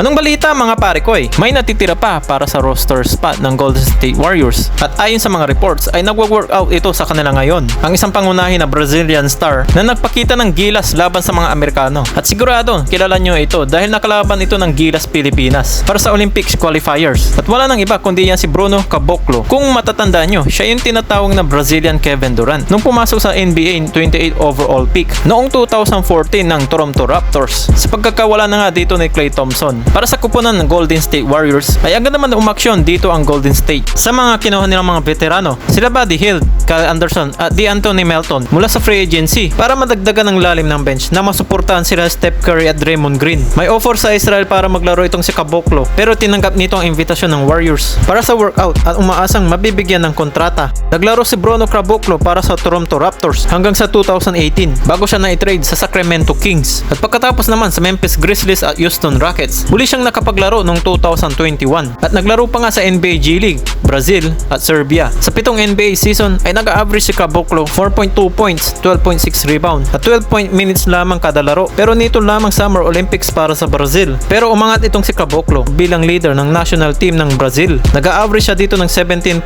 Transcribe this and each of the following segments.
Anong balita mga pare ko May natitira pa para sa roster spot ng Golden State Warriors at ayon sa mga reports ay nagwo-workout ito sa kanila ngayon. Ang isang pangunahin na Brazilian star na nagpakita ng gilas laban sa mga Amerikano. At sigurado kilala nyo ito dahil nakalaban ito ng gilas Pilipinas para sa Olympics qualifiers. At wala nang iba kundi yan si Bruno Caboclo. Kung matatanda nyo, siya yung tinatawag na Brazilian Kevin Durant nung pumasok sa NBA 28 overall pick noong 2014 ng Toronto Raptors. Sa pagkakawala na nga dito ni Klay Thompson para sa kupunan ng Golden State Warriors ay agad naman umaksyon dito ang Golden State sa mga kinuha nilang mga veterano sila Buddy Hield, Kyle Anderson at D'Anthony Melton mula sa free agency para madagdagan ng lalim ng bench na masuportahan sila Steph Curry at Draymond Green. May offer sa Israel para maglaro itong si Caboclo pero tinanggap nito ang invitasyon ng Warriors para sa workout at umaasang mabibigyan ng kontrata. Naglaro si Bruno Caboclo para sa Toronto Raptors hanggang sa 2018 bago siya na-trade sa Sacramento Kings at pagkatapos naman sa Memphis Grizzlies at Houston Rockets muli siyang nakapaglaro noong 2021 at naglaro pa nga sa NBA G League, Brazil at Serbia. Sa 7 NBA season ay nag-average si Caboclo 4.2 points, 12.6 rebound at 12 minutes lamang kada laro pero nito lamang Summer Olympics para sa Brazil. Pero umangat itong si Caboclo bilang leader ng national team ng Brazil. Nag-average siya dito ng 17.3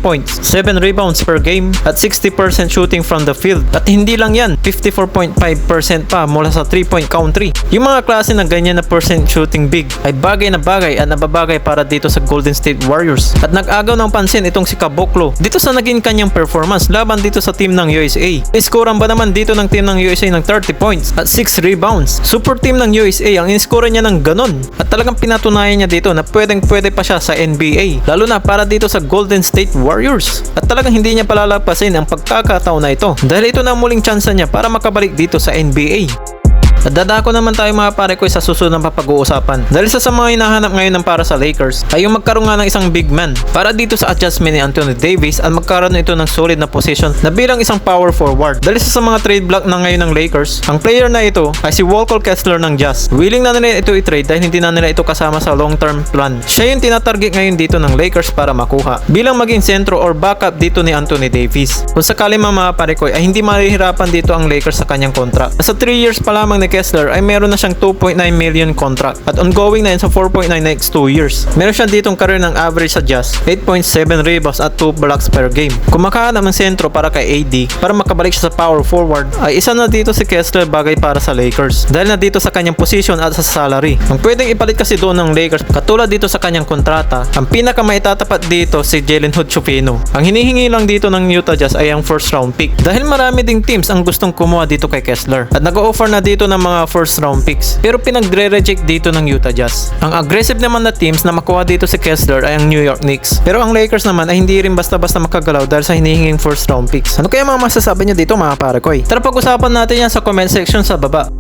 points, 7 rebounds per game at 60% shooting from the field. At hindi lang yan, 54.5% pa mula sa 3-point country. Yung mga klase ng ganyan na percent shooting big ay bagay na bagay at nababagay para dito sa Golden State Warriors. At nag-agaw ng pansin itong si Caboclo dito sa naging kanyang performance laban dito sa team ng USA. Iskoran ba naman dito ng team ng USA ng 30 points at 6 rebounds. Super team ng USA ang iskoran niya ng ganon. At talagang pinatunayan niya dito na pwede pa siya sa NBA. Lalo na para dito sa Golden State Warriors. At talagang hindi niya palalapasin ang pagkakataon na ito dahil ito na muling tsansa niya para makabalik dito sa NBA. At dadako naman tayo mga pare ko sa susunod na papag-uusapan. Dahil sa mga hinahanap ngayon ng para sa Lakers ay yung magkaroon nga ng isang big man para dito sa adjustment ni Anthony Davis at magkaroon ito ng solid na position na bilang isang power forward. Dahil sa mga trade block na ngayon ng Lakers, ang player na ito ay si Walker Kessler ng Jazz. Willing na nila ito i-trade dahil hindi na nila ito kasama sa long-term plan. Siya yung tinatarget ngayon dito ng Lakers para makuha bilang maging sentro or backup dito ni Anthony Davis. Kung sakali mga pare ko ay hindi mahihirapan dito ang Lakers sa kanyang contract. Sa 3 years pa lamang ni Kessler ay meron na siyang 2.9 million contract at ongoing na yun sa 4.9 next 2 years. Meron siya ditong career ng average sa Jazz 8.7 rebounds at 2 blocks per game. Kung makahanap ng sentro para kay AD para makabalik siya sa power forward ay isa na dito si Kessler bagay para sa Lakers dahil na dito sa kanyang position at sa salary. Ang pwedeng ipalit kasi doon ng Lakers katulad dito sa kanyang kontrata, ang pinakamaitatapat dito si Jalen Hood-Schifino. Ang hinihingi lang dito ng Utah Jazz ay ang first round pick dahil marami ding teams ang gustong kumuha dito kay Kessler at nag-o-offer na dito ng mga first round picks pero pinagre-reject dito ng Utah Jazz. Ang aggressive naman na teams na makuha dito si Kessler ay ang New York Knicks pero ang Lakers naman ay hindi rin basta-basta makagalaw dahil sa hinihinging first round picks. Ano kaya mga masasabi nyo dito mga pare ko? Tara pag-usapan natin yan sa comment section sa baba.